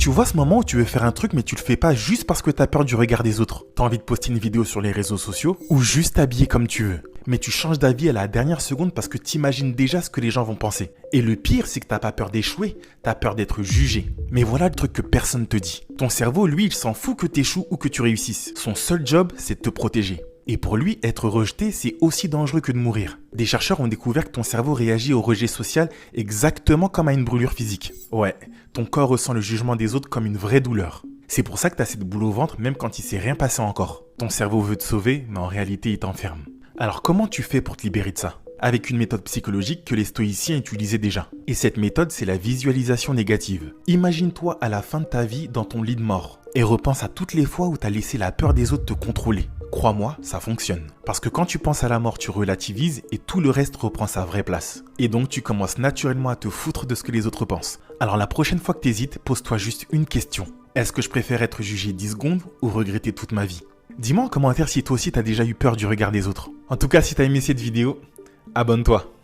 Tu vois ce moment où tu veux faire un truc mais tu le fais pas juste parce que t'as peur du regard des autres. T'as envie de poster une vidéo sur les réseaux sociaux ou juste t'habiller comme tu veux. Mais tu changes d'avis à la dernière seconde parce que t'imagines déjà ce que les gens vont penser. Et le pire, c'est que t'as pas peur d'échouer, t'as peur d'être jugé. Mais voilà le truc que personne te dit. Ton cerveau, lui, il s'en fout que t'échoues ou que tu réussisses. Son seul job, c'est de te protéger. Et pour lui, être rejeté, c'est aussi dangereux que de mourir. Des chercheurs ont découvert que ton cerveau réagit au rejet social exactement comme à une brûlure physique. Ouais, ton corps ressent le jugement des autres comme une vraie douleur. C'est pour ça que t'as cette boule au ventre même quand il s'est rien passé encore. Ton cerveau veut te sauver, mais en réalité, il t'enferme. Alors comment tu fais pour te libérer de ça ? Avec une méthode psychologique que les stoïciens utilisaient déjà. Et cette méthode, c'est la visualisation négative. Imagine-toi à la fin de ta vie dans ton lit de mort et repense à toutes les fois où t'as laissé la peur des autres te contrôler. Crois-moi, ça fonctionne. Parce que quand tu penses à la mort, tu relativises et tout le reste reprend sa vraie place. Et donc tu commences naturellement à te foutre de ce que les autres pensent. Alors la prochaine fois que t'hésites, pose-toi juste une question. Est-ce que je préfère être jugé 10 secondes ou regretter toute ma vie ? Dis-moi en commentaire si toi aussi t'as déjà eu peur du regard des autres. En tout cas, si t'as aimé cette vidéo, abonne-toi.